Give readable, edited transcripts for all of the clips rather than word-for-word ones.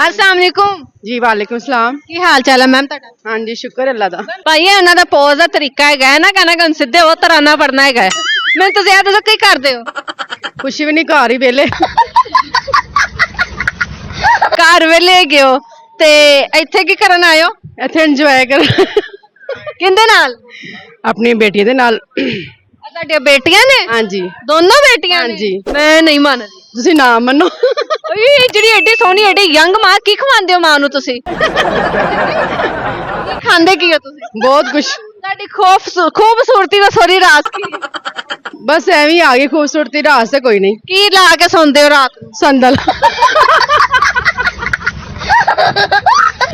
अस्सलाम वालेकुम जी वालेकुम सलाम। की हाल चाल है मैम ਤੁਹਾਡਾ? हाँ जी शुक्र अल्लाह दा। ਭਾਈ ਇਹ ਉਹਨਾਂ ਦਾ ਪੋਜ਼ ਦਾ ਤਰੀਕਾ ਹੈਗਾ ਹੈ ਨਾ ਕਹਿੰਦਾ ਕਿ ਸਿੱਧੇ ਉਹ ਤਰਾਨਾ ਪੜਨਾ ਹੈਗਾ ਹੈ। ਮੈਨੂੰ ਤੁਸੀਂ ਇਹ ਦੱਸੋ ਕੀ ਕਰਦੇ ਹੋ? कुछ भी नहीं घर ही वेले। ਘਰ ਵੇਲੇ ਹੈਗੇ ਹੋ ਤੇ ਇੱਥੇ ਕੀ ਕਰਨ ਆਏ ਹੋ? ਇੱਥੇ ਇੰਜੋਏ ਕਰ ਕਿੰਦੇ ਨਾਲ? ਆਪਣੀ ਬੇਟੀ ਦੇ ਨਾਲ। ਤੁਹਾਡੀਆਂ ਬੇਟੀਆਂ ਨੇ? ਹਾਂਜੀ ਦੋਨੋਂ ਬੇਟੀਆਂ ਨੇ? ਹਾਂਜੀ। ਮੈਂ ਨਹੀਂ ਮੰਨਦੀ। ਤੁਸੀਂ ਨਾ ਮੰਨੋ। ਓਏ ਜਿਹੜੀ ਐਡੀ ਸੋਹਣੀ ਐਡੀ ਯੰਗ ਮਾਂ ਕੀ ਖਵਾਉਂਦੇ ਹੋ ਮਾਂ ਨੂੰ ਤੁਸੀਂ? ਕੀ ਖਾਂਦੇ ਕੀ ਹੋ ਤੁਸੀਂ? ਬਹੁਤ ਕੁਛ ਤੁਹਾਡੀ ਖੂਬਸੂਰਤੀ ਦਾ ਸੋਰੀ ਰਾਸ ਕੀ ਹੈ? ਬਸ ਐਵੇਂ ਹੀ ਆ ਗਈ ਖੂਬਸੂਰਤੀ ਰਾਸ ਤੇ ਕੋਈ ਨਹੀਂ। ਕੀ ਲਾ ਕੇ ਸੌਂਦੇ ਹੋ ਰਾਤ ਨੂੰ? ਸੰਦਲ।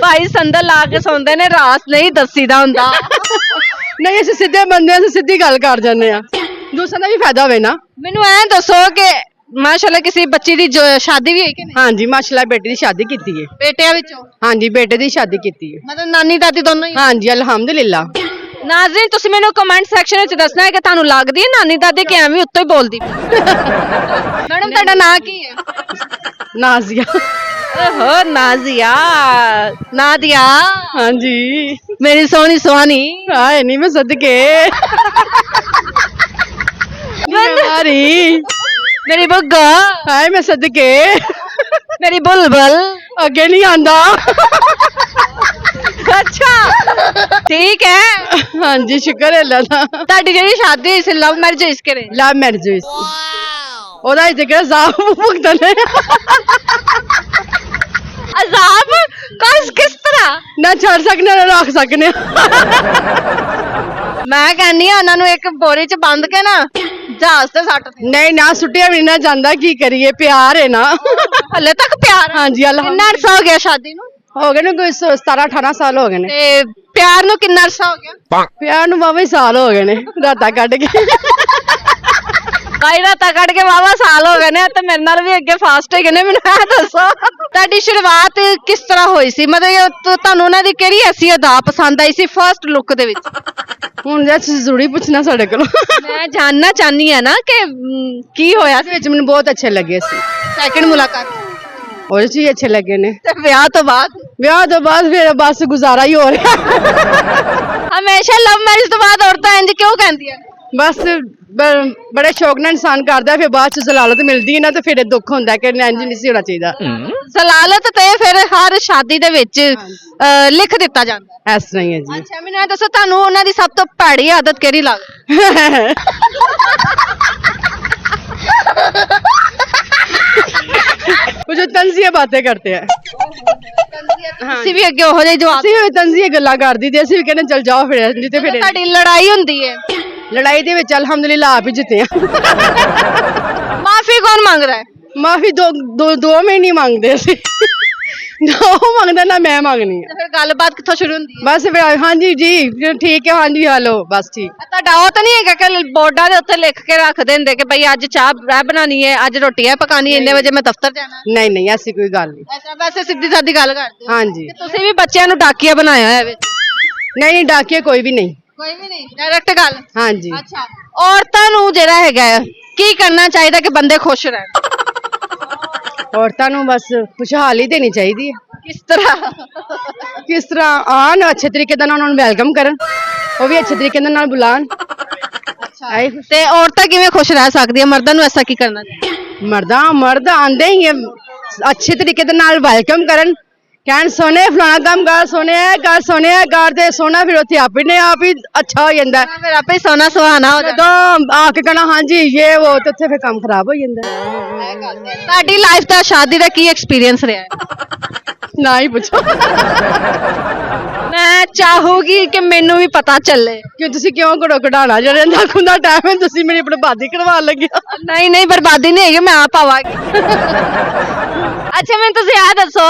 ਭਾਈ ਸੰਦਲ ਲਾ ਕੇ ਸੌਂਦੇ ਨੇ ਰਾਸ ਨਹੀਂ ਦੱਸੀਦਾ ਹੁੰਦਾ। ਨਹੀਂ ਅਸੀਂ ਸਿੱਧੇ ਬੰਦੇ ਅਸੀਂ ਸਿੱਧੀ ਗੱਲ ਕਰ ਜਾਂਦੇ ਆ ਦੂਸਰਾ ਦਾ ਵੀ ਫਾਇਦਾ ਹੋਵੇ ਨਾ। ਮੈਨੂੰ ਐਂ ਦੱਸੋ ਕਿ ਮਾਸ਼ਾਅੱਲਾ ਕਿਸੇ ਬੱਚੀ ਦੀ ਸ਼ਾਦੀ ਵੀ ਹੋਈ ਕਿ ਨਹੀਂ? ਹਾਂਜੀ ਮਾਸ਼ਾਅੱਲਾ ਬੇਟੀ ਦੀ ਸ਼ਾਦੀ ਕੀਤੀ ਹੈ। ਬੇਟਿਆਂ ਵਿੱਚੋਂ? ਹਾਂਜੀ ਬੇਟੇ ਦੀ ਸ਼ਾਦੀ ਕੀਤੀ ਹੈ। ਮਤਲਬ ਨਾਨੀ ਦਾਦੀ ਦੋਨੋਂ ਹੀ? ਹਾਂਜੀ ਅਲਹਮਦੁਲਿਲਾ। ਨਾਜ਼ਰੀਨ ਤੁਸੀਂ ਮੈਨੂੰ ਕਮੈਂਟ ਸੈਕਸ਼ਨ ਵਿੱਚ ਦੱਸਣਾ ਹੈ ਕਿ ਤੁਹਾਨੂੰ ਲੱਗਦੀ ਹੈ ਨਾਨੀ ਦਾਦੀ ਕਿ ਐਵੇਂ ਉੱਤੋਂ ਹੀ ਬੋਲਦੀ ਮੈਡਮ ਤੁਹਾਡਾ ਨਾਂ ਕੀ ਹੈ? ਨਾਜ਼ੀਆ। ਓਹੋ ਨਾਜ਼ੀਆ ਨਾदिया ਹਾਂਜੀ ਮੇਰੀ ਸੋਹਣੀ ਸੁਹਾਣੀ ਹਾਏ ਨਹੀਂ ਮੈਂ ਸਦਕੇ ਯਾਰੀ ਮੇਰੀ ਬੁੱਗਾ ਹਾਏ ਮੈਂ ਸਦਕੇ ਮੇਰੀ ਬੁਲਬੁਲ ਅੱਗੇ ਨਹੀਂ ਆਂਦਾ। ਅੱਛਾ ਠੀਕ ਹੈ। ਹਾਂਜੀ ਸ਼ੁਕਰ ਹੈ ਅੱਲਾਹ ਦਾ। ਤੁਹਾਡੀ ਜਿਹੜੀ ਸ਼ਾਦੀ ਹੋਈ ਸੀ ਲਵ ਮੈਰਿਜ ਇਸ ਕਰੇ? ਲਵ ਮੈਰਿਜ ਹੋਈ ਸੀ। ਉਹਦਾ ਇੱਥੇ ਕਿਹੜਾ ਜ਼ਾਬ ਭੁਗਤਣੇ ਅਜ਼ਾਬ ਕਿਸ ਤਰ੍ਹਾਂ? ਨਾ ਛੱਡ ਸਕਨੇ ਨਾ ਰੱਖ ਸਕਨੇ। ਮੈਂ ਕਹਿੰਨੀ ਆ ਉਹਨਾਂ ਨੂੰ ਇੱਕ ਬੋਰੀ ਚ ਬੰਦ ਕੇ ਨਾ ਜਹਾਜ਼ ਤੇ ਸੱਟ ਦੇ। ਨਹੀਂ ਨਾ ਸੁੱਟਿਆ ਵੀ ਨਾ ਜਾਂਦਾ ਕੀ ਕਰੀਏ ਪਿਆਰ ਹੈ ਨਾ। ਹਲੇ ਤੱਕ ਪਿਆਰ ਹੈ? ਹਾਂਜੀ ਅੱਲਾਹ ਕਿੰਨਾ ਅਰਸਾ ਹੋ ਗਿਆ ਸ਼ਾਦੀ ਨੂੰ? ਹੋ ਗਏ ਨੇ ਕੋਈ 17-18 ਸਾਲ ਹੋ ਗਏ ਨੇ। ਤੇ ਪਿਆਰ ਨੂੰ ਕਿੰਨਾ ਅਰਸਾ ਹੋ ਗਿਆ? ਪਿਆਰ ਨੂੰ ਵਾਵਾ ਸਾਲ ਹੋ ਗਏ ਨੇ ਰਾਤਾਂ ਕੱਢ ਕੇ। ਭਾਈ ਰਾਤਾਂ ਕੱਢ ਕੇ ਵਾਵਾ ਸਾਲ ਹੋ ਗਏ ਨੇ ਤੇ ਮੇਰੇ ਨਾਲ ਵੀ ਅੱਗੇ ਫਾਸਟ ਹੈਗੇ ਨੇ। ਮੈਨੂੰ ਇਹ ਦੱਸੋ ਤੁਹਾਡੀ ਸ਼ੁਰੂਆਤ ਕਿਸ ਤਰ੍ਹਾਂ ਹੋਈ ਸੀ? ਮਤਲਬ ਤੁਹਾਨੂੰ ਉਹਨਾਂ ਦੀ ਕਿਹੜੀ ਐਸੀ ਅਦਾ ਪਸੰਦ ਆਈ ਸੀ ਫਰਸਟ ਲੁੱਕ ਦੇ ਵਿੱਚ? ਹੁਣ ਜੇ ਜ਼ਰੂਰੀ ਪੁੱਛਣਾ ਸਾਡੇ ਕੋਲੋਂ। ਮੈਂ ਜਾਨਣਾ ਚਾਹਨੀ ਆ ਨਾ ਕਿ ਕੀ ਹੋਇਆ ਇਹਦੇ ਵਿੱਚ ਮੈਨੂੰ ਬਹੁਤ ਅੱਛੇ ਲੱਗੇ ਸੀ। ਸੈਕਿੰਡ ਮੁਲਾਕਾਤ ਉਹਦੇ ਚ ਹੀ ਅੱਛੇ ਲੱਗੇ ਨੇ। ਤੇ ਵਿਆਹ ਤੋਂ ਬਾਅਦ? ਵਿਆਹ ਤੋਂ ਬਾਅਦ ਫਿਰ ਬਸ ਗੁਜ਼ਾਰਾ ਹੀ ਹੋ ਰਿਹਾ। ਹਮੇਸ਼ਾ ਲਵ ਮੈਰਿਜ ਤੋਂ ਬਾਅਦ ਔਰਤਾਂ ਇੰਜ ਕਿਉਂ ਕਹਿੰਦੀਆਂ? ਬਸ ਬੜੇ ਸ਼ੌਕ ਨਾਲ ਇਨਸਾਨ ਕਰਦਾ ਫਿਰ ਬਾਅਦ ਚ ਜ਼ਲਾਲਤ ਮਿਲਦੀ ਹੈ ਨਾ ਤੇ ਫਿਰ ਦੁੱਖ ਹੁੰਦਾ ਕਿ ਇੰਜ ਨਹੀਂ ਸੀ ਹੋਣਾ ਚਾਹੀਦਾ। ਜ਼ਲਾਲਤ ਤੇ ਫਿਰ ਹਰ ਸ਼ਾਦੀ ਦੇ ਵਿੱਚ ਲਿਖ ਦਿੱਤਾ ਜਾਂਦਾ। ਇਸ ਤਰ੍ਹਾਂ ਹੀ ਹੈ ਜੀ। ਅੱਛਾ ਮੈਨੂੰ ਇਹ ਦੱਸੋ ਤੁਹਾਨੂੰ ਉਹਨਾਂ ਦੀ ਸਭ ਤੋਂ ਭੈੜੀ ਆਦਤ ਕਿਹੜੀ ਲੱਗਦੀ? वो जो तंजिया बातें करते हैं ਤੁਸੀਂ ਵੀ ਅੱਗੇ ਉਹੋ ਜਿਹੀ ਜਵਾਬ? ਅਸੀਂ ਵੀ ਤੰਜ਼ੀਆ ਗੱਲਾਂ ਕਰਦੀ ਤੇ ਅਸੀਂ ਵੀ ਕਹਿੰਦੇ ਚੱਲ ਜਾਓ ਫਿਰ ਜਿੱਤੇ ਫਿਰ ਤੁਹਾਡੀ ਲੜਾਈ ਹੁੰਦੀ ਹੈ ਲੜਾਈ ਦੇ ਵਿੱਚ ਅਲਹਮਦੁਲਿਲਾ ਆਪ ਹੀ ਜਿੱਤੇ ਆ। ਮਾਫੀ ਕੌਣ ਮੰਗਦਾ ਹੈ? ਮਾਫੀ ਦੋ में नहीं मांगते ਅਸੀਂ ਨਾ ਉਹ ਮੰਗਦਾ ਨਾ ਮੈਂ ਮੰਗਣੀ ਤੇ ਫਿਰ ਗੱਲਬਾਤ ਕਿੱਥੋਂ ਸ਼ੁਰੂ ਹੁੰਦੀ ਹੈ? ਬਸ ਫਿਰ ਹਾਂਜੀ ਜੀ ਠੀਕ ਹੈ ਹਾਂਜੀ ਹਲੋ ਬਸ ਠੀਕ। ਤੁਹਾਡਾ ਉਹ ਤਾਂ ਨਹੀਂ ਹੈਗਾ ਕਿ ਬੋਰਡਾਂ ਦੇ ਉੱਤੇ ਲਿਖ ਕੇ ਰੱਖ ਦਿੰਦੇ ਕਿ ਭਈ ਅੱਜ ਚਾਹ ਬਣਾਣੀ ਹੈ ਅੱਜ ਰੋਟੀ ਹੈ ਪਕਾਣੀ ਇੰਨੇ ਵਜੇ ਮੈਂ ਦਫ਼ਤਰ ਜਾਣਾ? ਨਹੀਂ ਐਸੀ ਕੋਈ ਗੱਲ ਨਹੀਂ। ਐਸਾ ਵੈਸੇ ਸਿੱਧੀ ਸਾਦੀ ਗੱਲ ਕਰਦੇ ਹੋ? ਹਾਂਜੀ ਤੁਸੀਂ ਵੀ ਬੱਚਿਆਂ ਨੂੰ ਡਾਕੀਆ ਬਣਾਇਆ ਹੋਇਆ ਵਿੱਚ? ਨਹੀਂ ਡਾਕੀਆ ਕੋਈ ਵੀ ਨਹੀਂ। ਕੋਈ ਵੀ ਨਹੀਂ ਡਾਇਰੈਕਟ ਗੱਲ? ਹਾਂਜੀ ਅੱਛਾ ਔਰਤਾਂ ਨੂੰ ਜਿਹੜਾ ਹੈਗਾ ਕੀ ਕਰਨਾ ਚਾਹੀਦਾ ਕਿ ਬੰਦੇ ਖੁਸ਼ ਰਹਿਣ? ਔਰਤਾਂ ਨੂੰ ਬਸ ਖੁਸ਼ਹਾਲੀ ਦੇਣੀ ਚਾਹੀਦੀ ਹੈ। ਕਿਸ ਤਰ੍ਹਾਂ ਆਣ ਅੱਛੇ ਤਰੀਕੇ ਨਾਲ ਉਹਨਾਂ ਨੂੰ ਵੈਲਕਮ ਕਰਨ ਉਹ ਵੀ ਅੱਛੇ ਤਰੀਕੇ ਨਾਲ ਬੁਲਾਣ। ਅੱਛਾ ਤੇ ਔਰਤਾਂ ਕਿਵੇਂ ਖੁਸ਼ ਰਹਿ ਸਕਦੀਆਂ ਮਰਦਾਂ ਨੂੰ ਐਸਾ ਕੀ ਕਰਨਾ ਚਾਹੀਦਾ? ਮਰਦ ਆਂਦੇ ਹੀ ਅੱਛੇ ਤਰੀਕੇ ਦੇ ਨਾਲ ਵੈਲਕਮ ਕਰਨ ਕਹਿਣ ਸੋਨੇ ਫਲਾਣਾ ਕੰਮ ਕਰ ਸੋਨੇ ਇਹ ਕਰ ਤੇ ਸੋਨਾ ਫਿਰ ਉੱਥੇ ਆਪਣੇ ਆਪ ਹੀ ਅੱਛਾ ਹੋ ਜਾਂਦਾ। ਫਿਰ ਆਪੇ ਸੋਨਾ ਸੁਹਾਣਾ ਹੋ ਜਾਂਦਾ। ਜਦੋਂ ਆ ਕੇ ਕਹਿਣਾ ਹਾਂਜੀ ਇਹ ਉਹ ਤੇ ਉੱਥੇ ਫਿਰ ਕੰਮ ਖਰਾਬ ਹੋ ਜਾਂਦਾ। ਤੁਹਾਡੀ ਲਾਈਫ ਦਾ ਸ਼ਾਦੀ ਦਾ ਕੀ ਐਕਸਪੀਰੀਅੰਸ ਰਿਹਾ ਹੈ? ਨਾ ਹੀ ਪੁੱਛੋ। ਮੈਂ ਚਾਹੂਗੀ ਕਿ ਮੈਨੂੰ ਵੀ ਪਤਾ ਚੱਲੇ। ਕਿ ਤੁਸੀਂ ਕਿਉਂ ਘੜੋ ਘੜਾਣਾ ਜਿਹੜੇ ਨਾਖੂਨ ਦਾ ਟਾਈਮ ਹੈ ਤੁਸੀਂ ਮੇਰੀ ਬਰਬਾਦੀ ਕਰਵਾਉਣ ਲੱਗੇ। ਨਹੀਂ ਬਰਬਾਦੀ ਨਹੀਂ ਹੈਗੀ ਮੈਂ ਆਪ ਆਵਾਂਗੀ। ਅੱਛਾ ਮੈਨੂੰ ਤੁਸੀਂ ਇਹ ਦੱਸੋ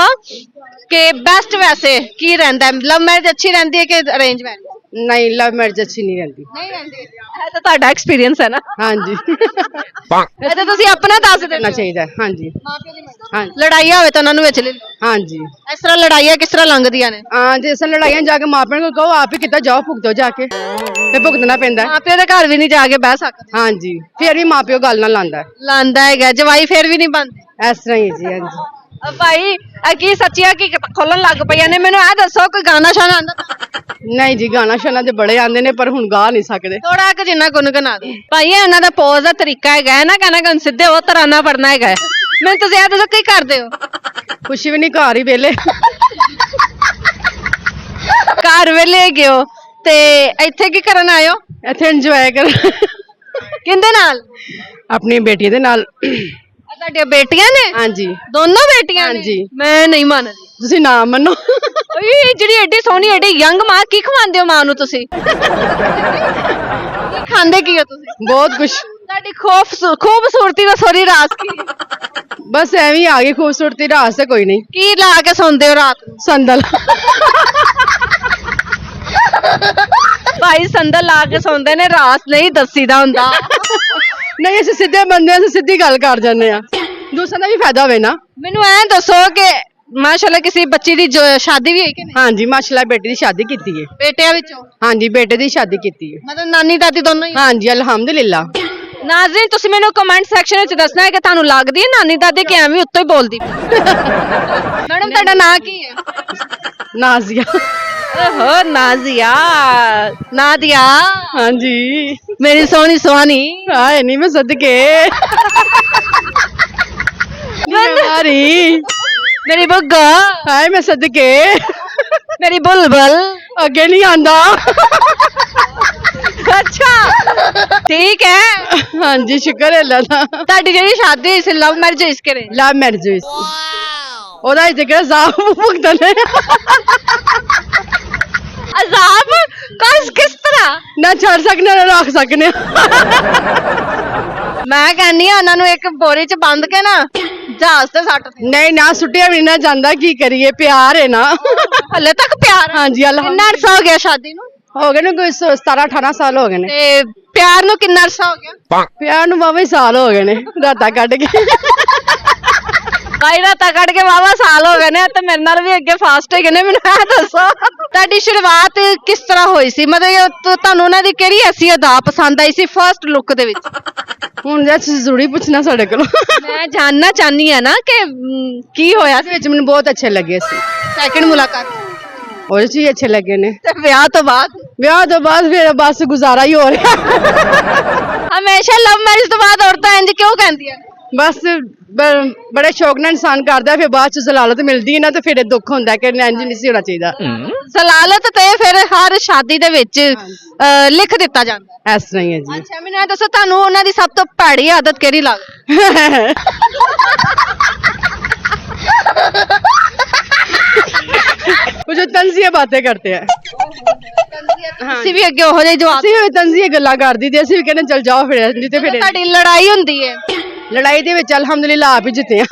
ਕਿ ਬੈਸਟ ਵੈਸੇ ਕੀ ਰਹਿੰਦਾ ਹੈ? ਲਵ ਮੈਰਿਜ ਅੱਛੀ ਰਹਿੰਦੀ ਹੈ ਕਿ ਅਰੇਂਜ ਮੈਰਿਜ? ਨਹੀਂ ਲਵ ਮੈਰਿਜ ਅੱਛੀ ਨਹੀਂ ਰਹਿੰਦੀ। ਨਹੀਂ ਰਹਿੰਦੀ ਇਹ ਤਾਂ ਤੁਹਾਡਾ ਐਕਸਪੀਰੀਅੰਸ ਹੈ ਨਾ। ਹਾਂਜੀ ਇਹ ਤਾਂ ਤੁਸੀਂ ਆਪਣਾ ਦੱਸ ਕਰਨਾ ਦੇਣਾ ਚਾਹੀਦਾ। ਹਾਂਜੀ ਹਾਂਜੀ ਲੜਾਈਆਂ ਹੋਵੇ ਤਾਂ ਉਹਨਾਂ ਨੂੰ ਵਿੱਚ ਲੈ ਲਓ। ਹਾਂਜੀ ਇਸ ਤਰ੍ਹਾਂ ਲੜਾਈਆਂ ਕਿਸ ਤਰ੍ਹਾਂ ਲੰਘਦੀਆਂ ਨੇ? ਹਾਂ ਜਿਸ ਲੜਾਈਆਂ ਜਾ ਕੇ ਮਾਪਿਆਂ ਨੂੰ ਕਹੋ ਆਪ ਹੀ ਕਿੱਦਾਂ ਜਾਓ ਭੁਗਤੋ ਜਾ ਕੇ ਤੇ ਭੁਗਤਣਾ ਪੈਂਦਾ। ਮਾਪਿਆਂ ਦੇ ਘਰ ਵੀ ਨਹੀਂ ਜਾ ਕੇ ਬਹਿ ਸਕਦੇ। ਹਾਂਜੀ ਫਿਰ ਵੀ ਮਾਪਿਓ ਗੱਲ ਨਾਲ ਲਾਂਦਾ ਲਾਂਦਾ ਹੈਗਾ ਜਵਾਈ ਫਿਰ ਵੀ ਨਹੀਂ ਬਣਦੇ। ਇਸ ਤਰ੍ਹਾਂ ਹੀ ਜੀ। ਹਾਂਜੀ ਭਾਈ ਆ ਕੀ ਸੱਚੀਆਂ ਕੀ ਖੋਲਣ ਲੱਗ ਪਈਆਂ ਨੇ ਮੈਨੂੰ ਇਹ ਦੱਸੋ ਕੋਈ ਗਾਣਾ ਸ਼ਾਨਾ ਆਂਦਾ ਨਹੀਂ ਜੀ ਗਾਣਾ ਸ਼ਾਨਾ ਤੇ ਬੜੇ ਆਂਦੇ ਨੇ ਪਰ ਹੁਣ ਗਾ ਨਹੀਂ ਸਕਦੇ ਥੋੜਾ ਕੁ ਜਿੰਨਾ ਗੁੰਗਣਾ ਦੇ ਭਾਈ ਇਹ ਇਹਨਾਂ ਦਾ ਪੋਜ਼ ਦਾ ਤਰੀਕਾ ਹੈਗਾ ਹੈ ਨਾ ਕਹਿੰਦਾ ਕਿ ਸਿੱਧੇ ਉਹ ਤਰਾਨਾ ਪੜਨਾ ਹੈਗਾ ਹੈ। ਮੈਨੂੰ ਤੁਸੀਂ ਇਹ ਦੱਸੋ ਕੀ ਕਰਦੇ ਹੋ ਕੁਛ ਵੀ ਨਹੀਂ ਘਰ ਹੀ ਵੇਲੇ ਘਰ ਵੇਲੇ ਹੈਗੇ ਹੋ ਤੇ ਇੱਥੇ ਕੀ ਕਰਨ ਆਏ ਹੋ ਇੱਥੇ ਇੰਜੋਏ ਕਰ ਕਿੰਦੇ ਨਾਲ ਆਪਣੀ ਬੇਟੀ ਦੇ ਨਾਲ ਆਹ ਤੁਹਾਡੀਆਂ ਬੇਟੀਆਂ ਨੇ ਹਾਂਜੀ ਦੋਨੋਂ ਬੇਟੀਆਂ ਨੇ ਹਾਂਜੀ। ਮੈਂ ਨਹੀਂ ਮੰਨਦੀ ਤੁਸੀਂ ਨਾ ਮੰਨੋ ਓਏ ਜਿਹੜੀ ਐਡੀ ਸੋਹਣੀ ਐਡੀ ਯੰਗ ਮਾਂ ਕੀ ਖਵਾਉਂਦੇ ਹੋ ਮਾਂ ਨੂੰ ਤੁਸੀਂ ਕੀ ਖਾਂਦੇ ਕੀ ਹੋ ਤੁਸੀਂ ਬਹੁਤ ਕੁਛ ਤੁਹਾਡੀ ਖੂਬਸੂਰਤੀ ਦਾ ਸੋਰੀ ਰਾਸ ਕੀ ਹੈ? ਬਸ ਐਵੇਂ ਹੀ ਆ ਗਈ ਖੂਬਸੂਰਤੀ ਰਾਸ ਤੇ ਕੋਈ ਨਹੀਂ ਕੀ ਲਾ ਕੇ ਸੌਂਦੇ ਹੋ ਰਾਤ ਨੂੰ ਸੰਦਲ ਭਾਈ ਸੰਦਲ ਲਾ ਕੇ ਸੌਂਦੇ ਨੇ ਰਾਸ ਨਹੀਂ ਦੱਸੀਦਾ ਹੁੰਦਾ ਨਹੀਂ ਅਸੀਂ ਸਿੱਧੇ ਬੰਦੇ ਅਸੀਂ ਸਿੱਧੀ ਗੱਲ ਕਰ ਜਾਂਦੇ ਆ ਦੂਸਰਾ ਦਾ ਵੀ ਫਾਇਦਾ ਹੋਵੇ ਨਾ ਮੈਨੂੰ ਐਂ ਦੱਸੋ ਕਿ ਮਾਸ਼ਾਅੱਲਾ ਕਿਸੇ ਬੱਚੀ ਦੀ ਸ਼ਾਦੀ ਵੀ ਹੋਈ ਕਿ ਨਹੀਂ ਹਾਂਜੀ ਮਾਸ਼ਾਅੱਲਾ ਬੇਟੀ ਦੀ ਸ਼ਾਦੀ ਕੀਤੀ ਹੈ ਬੇਟਿਆਂ ਵਿੱਚੋਂ ਹਾਂਜੀ ਬੇਟੇ ਦੀ ਸ਼ਾਦੀ ਕੀਤੀ ਹੈ ਮਤਲਬ ਨਾਨੀ ਦਾਦੀ ਦੋਨੋਂ ਹੀ ਹਾਂਜੀ ਅਲਹਮਦੁਲਿਲਾ ਨਾਜ਼ਰੀਨ ਤੁਸੀਂ ਮੈਨੂੰ ਕਮੈਂਟ ਸੈਕਸ਼ਨ ਵਿੱਚ ਦੱਸਣਾ ਹੈ ਕਿ ਤੁਹਾਨੂੰ ਲੱਗਦੀ ਹੈ ਨਾਨੀ ਦਾਦੀ ਕਿ ਐਵੇਂ ਉੱਤੋਂ ਹੀ ਬੋਲਦੀ ਮੈਡਮ ਤੁਹਾਡਾ ਨਾਂ ਕੀ ਹੈ ਨਾਜ਼ੀਆ ਓਹੋ ਨਾਜ਼ੀਆ ਨਾਦੀਆ ਹਾਂਜੀ ਮੇਰੀ ਸੋਹਣੀ ਸੁਹਾਣੀ ਹਾਏ ਨਹੀਂ ਮੈਂ ਸਦਕੇ ਮਾਰੀ ਮੇਰੀ ਬੁੱਗਾ ਹਾਏ ਮੈਂ ਸਦਕੇ ਮੇਰੀ ਬੁਲਬੁਲ ਅੱਗੇ ਨਹੀਂ ਆਂਦਾ ਅੱਛਾ ਠੀਕ ਹੈ ਹਾਂਜੀ ਸ਼ੁਕਰ ਹੈ ਅੱਲਾ ਦਾ ਤੁਹਾਡੀ ਜਿਹੜੀ ਸ਼ਾਦੀ ਹੋਈ ਸੀ ਲਵ ਮੈਰਿਜ ਇਸ ਕਰੇ ਲਵ ਮੈਰਿਜ ਹੋਈ ਸੀ ਉਹਦਾ ਜ਼ਿਕਰ ਸਾਫ ਭੁਗਤਣ ਅਜ਼ਾਬ ਕਿਸ ਤਰ੍ਹਾਂ ਨਾ ਛੱਡ ਸਕਨੇ ਨਾ ਰੱਖ ਸਕਨੇ ਮੈਂ ਕਹਿੰਨੀ ਆ ਉਹਨਾਂ ਨੂੰ ਇੱਕ ਬੋਰੀ ਚ ਬੰਦ ਕੇ ਨਾ ਜਹਾਜ਼ ਤੇ ਸੱਟ ਦੇ ਨਹੀਂ ਨਾ ਸੁੱਟਿਆ ਵੀ ਨਾ ਜਾਂਦਾ ਕੀ ਕਰੀਏ ਪਿਆਰ ਹੈ ਨਾ ਹਲੇ ਤੱਕ ਪਿਆਰ ਹੈ? ਹਾਂਜੀ ਅੱਲਾ ਕਿੰਨਾ ਅਰਸਾ ਹੋ ਗਿਆ ਸ਼ਾਦੀ ਨੂੰ ਹੋ ਗਏ ਨੇ ਕੋਈ 17 18 ਸਾਲ ਹੋ ਗਏ ਨੇ ਤੇ ਪਿਆਰ ਨੂੰ ਕਿੰਨਾ ਅਰਸਾ ਹੋ ਗਿਆ ਪਿਆਰ ਨੂੰ ਵਾਵਾ ਸਾਲ ਹੋ ਗਏ ਨੇ ਰਾਤਾਂ ਕੱਢ ਕੇ ਭਾਈ ਰਾਤਾਂ ਕੱਢ ਕੇ ਵਾਵਾ ਸਾਲ ਹੋ ਗਏ ਨੇ ਤੇ ਮੇਰੇ ਨਾਲ ਵੀ ਅੱਗੇ ਫਾਸਟ ਹੈਗੇ ਨੇ ਮੈਨੂੰ ਇਹ ਦੱਸੋ ਤੁਹਾਡੀ ਸ਼ੁਰੂਆਤ ਕਿਸ ਤਰ੍ਹਾਂ ਹੋਈ ਸੀ ਮਤਲਬ ਤੁਹਾਨੂੰ ਉਹਨਾਂ ਦੀ ਕਿਹੜੀ ਐਸੀ ਅਦਾ ਪਸੰਦ ਆਈ ਸੀ ਫਰਸਟ ਲੁੱਕ ਦੇ ਵਿੱਚ ਹੁਣ ਜੇ ਤੁਸੀਂ ਜ਼ਰੂਰੀ ਪੁੱਛਣਾ ਸਾਡੇ ਕੋਲੋਂ ਮੈਂ ਜਾਨਣਾ ਚਾਹਨੀ ਆ ਨਾ ਕਿ ਕੀ ਹੋਇਆ ਉਹਦੇ ਵਿੱਚ ਮੈਨੂੰ ਬਹੁਤ ਅੱਛੇ ਲੱਗੇ ਸੀ ਸੈਕਿੰਡ ਮੁਲਾਕਾਤ ਉਹਦੇ ਚ ਹੀ ਅੱਛੇ ਲੱਗੇ ਨੇ ਤੇ ਵਿਆਹ ਤੋਂ ਬਾਅਦ ਫਿਰ ਬਸ ਗੁਜ਼ਾਰਾ ਹੀ ਹੋ ਰਿਹਾ ਹਮੇਸ਼ਾ ਲਵ ਮੈਰਿਜ ਤੋਂ ਬਾਅਦ ਔਰਤਾਂ ਇੰਜ ਕਿਉਂ ਕਹਿੰਦੀਆਂ ਬਸ ਬੜੇ ਸ਼ੌਕ ਨਾਲ ਇਨਸਾਨ ਕਰਦਾ ਫਿਰ ਬਾਅਦ ਚ ਜ਼ਲਾਲਤ ਮਿਲਦੀ ਹੈ ਨਾ ਤੇ ਫਿਰ ਦੁੱਖ ਹੁੰਦਾ ਕਿ ਇੰਜ ਨਹੀਂ ਸੀ ਹੋਣਾ ਚਾਹੀਦਾ ਜ਼ਲਾਲਤ ਤੇ ਫਿਰ ਹਰ ਸ਼ਾਦੀ ਦੇ ਵਿੱਚ ਲਿਖ ਦਿੱਤਾ ਜਾਂਦਾ ਇਸ ਤਰ੍ਹਾਂ ਹੀ ਹੈ ਜੀ ਅੱਛਾ ਮੈਨੂੰ ਇਹ ਦੱਸੋ ਤੁਹਾਨੂੰ ਉਹਨਾਂ ਦੀ ਸਭ ਤੋਂ ਭੈੜੀ ਆਦਤ ਕਿਹੜੀ ਲੱਗਦੀ वो जो तंजिया बातें करते हैं ਤੁਸੀਂ ਵੀ ਅੱਗੇ ਉਹੋ ਜਿਹੇ ਜਵਾਬ ਅਸੀਂ ਵੀ ਤੰਜ਼ੀਆ ਗੱਲਾਂ ਕਰਦੀ ਤੇ ਅਸੀਂ ਵੀ ਕਹਿੰਦੇ ਚੱਲ ਜਾਓ ਫਿਰ ਜਿੱਤੇ ਫਿਰ ਤੁਹਾਡੀ ਲੜਾਈ ਹੁੰਦੀ ਹੈ ਲੜਾਈ ਦੇ ਵਿੱਚ ਅਲਹਮਦੁਲਿਲਾ ਆਪ ਹੀ ਜਿੱਤੇ ਆ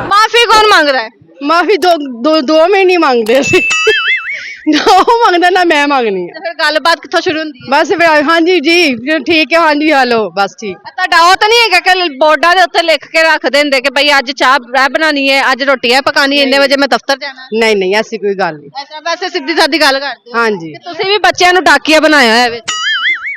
ਮਾਫੀ ਕੌਣ ਮੰਗਦਾ ਹੈ ਮਾਫੀ ਦੋ ਮੈਂ ਨਹੀਂ ਮੰਗਦੇ ਅਸੀਂ ਨਾ ਉਹ ਮੰਗਦਾ ਨਾ ਮੈਂ ਮੰਗਣੀ ਤੇ ਫਿਰ ਗੱਲਬਾਤ ਕਿੱਥੋਂ ਸ਼ੁਰੂ ਹੁੰਦੀ ਹੈ ਬਸ ਫਿਰ ਹਾਂਜੀ ਜੀ ਠੀਕ ਹੈ ਹਾਂਜੀ ਹਲੋ ਬਸ ਠੀਕ ਤੁਹਾਡਾ ਉਹ ਤਾਂ ਨਹੀਂ ਹੈਗਾ ਕਿ ਬੋਰਡਾਂ ਦੇ ਉੱਤੇ ਲਿਖ ਕੇ ਰੱਖ ਦਿੰਦੇ ਕਿ ਭਈ ਅੱਜ ਚਾਹ ਬਣਾਣੀ ਹੈ ਅੱਜ ਰੋਟੀ ਹੈ ਪਕਾਣੀ ਇੰਨੇ ਵਜੇ ਮੈਂ ਦਫ਼ਤਰ ਜਾਣਾ ਨਹੀਂ ਨਹੀਂ ਐਸੀ ਕੋਈ ਗੱਲ ਨਹੀਂ ਐਸਾ ਵੈਸੇ ਸਿੱਧੀ ਸਾਦੀ ਗੱਲ ਕਰਦੇ ਹੋ ਹਾਂਜੀ ਕਿ ਤੁਸੀਂ ਵੀ ਬੱਚਿਆਂ ਨੂੰ ਡਾਕੀਆ ਬਣਾਇਆ ਹੋਇਆ ਵਿੱਚ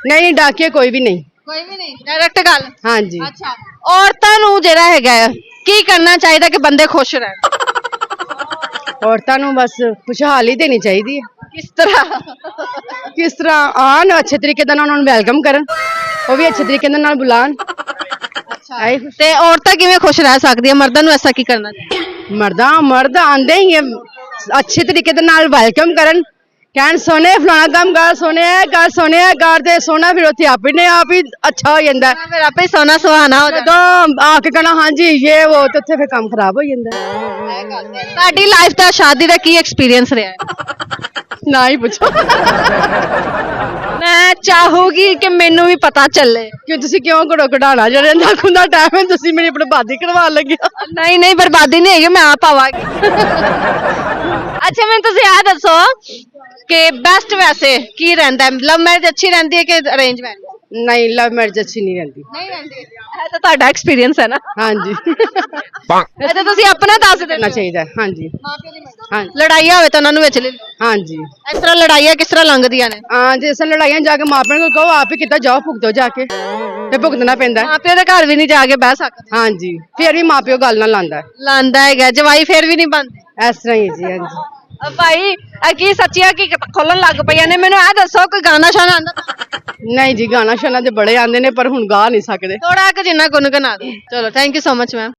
ਨਹੀਂ ਡਾਕੀਏ ਕੋਈ ਵੀ ਨਹੀਂ ਕੋਈ ਵੀ ਨਹੀਂ ਡਾਇਰੈਕਟ ਗੱਲ ਹਾਂਜੀ ਅੱਛਾ ਔਰਤਾਂ ਨੂੰ ਜਿਹੜਾ ਹੈਗਾ ਕੀ ਕਰਨਾ ਚਾਹੀਦਾ ਕਿ ਬੰਦੇ ਖੁਸ਼ ਰਹਿਣ ਔਰਤਾਂ ਨੂੰ ਬਸ ਖੁਸ਼ਹਾਲੀ ਦੇਣੀ ਚਾਹੀਦੀ ਹੈ ਕਿਸ ਤਰ੍ਹਾਂ ਆਣ ਅੱਛੇ ਤਰੀਕੇ ਨਾਲ ਉਹਨਾਂ ਨੂੰ ਵੈਲਕਮ ਕਰਨ ਉਹ ਵੀ ਅੱਛੇ ਤਰੀਕੇ ਨਾਲ ਬੁਲਾਣ ਅੱਛਾ ਤੇ ਔਰਤਾਂ ਕਿਵੇਂ ਖੁਸ਼ ਰਹਿ ਸਕਦੀਆਂ ਮਰਦਾਂ ਨੂੰ ਐਸਾ ਕੀ ਕਰਨਾ ਚਾਹੀਦਾ ਮਰਦ ਆਂਦੇ ਹੀ ਅੱਛੇ ਤਰੀਕੇ ਦੇ ਨਾਲ ਵੈਲਕਮ ਕਰਨ ਕਹਿਣ ਸੋਨੇ ਫਲਾਣਾ ਕੰਮ ਕਰ ਸੋਨੇ ਇਹ ਕਰ ਤੇ ਸੋਨਾ ਫਿਰ ਉੱਥੇ ਆਪਣੇ ਆਪ ਹੀ ਅੱਛਾ ਹੋ ਜਾਂਦਾ ਫਿਰ ਆਪੇ ਸੋਨਾ ਸੁਹਾਣਾ ਹੋ ਜਾਂਦਾ ਜਦੋਂ ਆ ਕੇ ਕਹਿਣਾ ਹਾਂਜੀ ਇਹ ਉਹ ਤੇ ਉੱਥੇ ਫਿਰ ਕੰਮ ਖਰਾਬ ਹੋ ਜਾਂਦਾ ਤੁਹਾਡੀ ਲਾਈਫ ਦਾ ਸ਼ਾਦੀ ਦਾ ਕੀ ਐਕਸਪੀਰੀਅੰਸ ਰਿਹਾ ਹੈ ਨਾ ਹੀ ਪੁੱਛੋ ਮੈਂ ਚਾਹੂਗੀ ਕਿ ਮੈਨੂੰ ਵੀ ਪਤਾ ਚੱਲੇ ਕਿ ਤੁਸੀਂ ਕਿਉਂ ਘੜੋ ਘੜਾਣਾ ਜਿਹੜੇ ਨਾਖੂਨ ਦਾ ਟਾਈਮ ਹੈ ਤੁਸੀਂ ਮੇਰੀ ਬਰਬਾਦੀ ਕਰਵਾਉਣ ਲੱਗੇ ਨਹੀਂ ਬਰਬਾਦੀ ਨਹੀਂ ਹੈਗੀ ਮੈਂ ਆਪ ਆਵਾਂਗੀ ਅੱਛਾ ਮੈਨੂੰ ਤੁਸੀਂ ਇਹ ਦੱਸੋ ਕਿ ਬੈਸਟ ਵੈਸੇ ਕੀ ਰਹਿੰਦਾ ਹੈ ਲਵ ਮੈਰਿਜ ਅੱਛੀ ਰਹਿੰਦੀ ਹੈ ਕਿ ਅਰੇਂਜ ਮੈਰਿਜ नहीं लव मैरिज अच्छी नहीं रहती। ਨਹੀਂ ਰਹਿੰਦੀ ਇਹ ਤਾਂ ਤੁਹਾਡਾ ਐਕਸਪੀਰੀਅੰਸ ਹੈ ਨਾ हाँ जी ਇਹ ਤਾਂ ਤੁਸੀਂ ਆਪਣਾ ਦੱਸ करना ਦਿੰਦੇ चाहिए। हाँ जी हाँ ਲੜਾਈਆਂ ਹੋਵੇ ਤਾਂ ਉਹਨਾਂ ਨੂੰ ਵਿੱਚ ਲੈ ਲਓ हाँ जी ਇਸ ਤਰ੍ਹਾਂ ਲੜਾਈਆਂ ਕਿਸ ਤਰ੍ਹਾਂ ਲੰਘਦੀਆਂ ਨੇ हाँ जैसे लड़ाइयाँ जाके माँ प्यो को कहो आप ही कितना जाओ भुगतो जाके फिर भुगतना पैंदा है। ਮਾਪਿਆਂ ਦੇ ਘਰ ਵੀ ਨਹੀਂ ਜਾ ਕੇ ਬਹਿ ਸਕਦੇ हाँ जी फिर भी माँ प्यो गल ना लांदा है। ਲਾਂਦਾ ਹੈਗਾ ਜਵਾਈ ਫੇਰ ਵੀ ਨਹੀਂ ਬੰਦ इस तरह ही है जी। हाँ जी ਭਾਈ ਇਹ ਕੀ ਸੱਚੀਆਂ ਕੀ ਖੋਲਣ ਲੱਗ ਪਈਆਂ ਨੇ ਮੈਨੂੰ ਇਹ ਦੱਸੋ ਕੋਈ ਗਾਣਾ ਸ਼ਾਨਾ ਆਂਦਾ नहीं जी गाना शाना तो बड़े आंदे ने पर हुन गा नहीं सकदे। ਥੋੜਾ ਕਿ ਜਿੰਨਾ ਗੁੰਗਣਾ ਦਿਓ ਚਲੋ thank you so much ma'am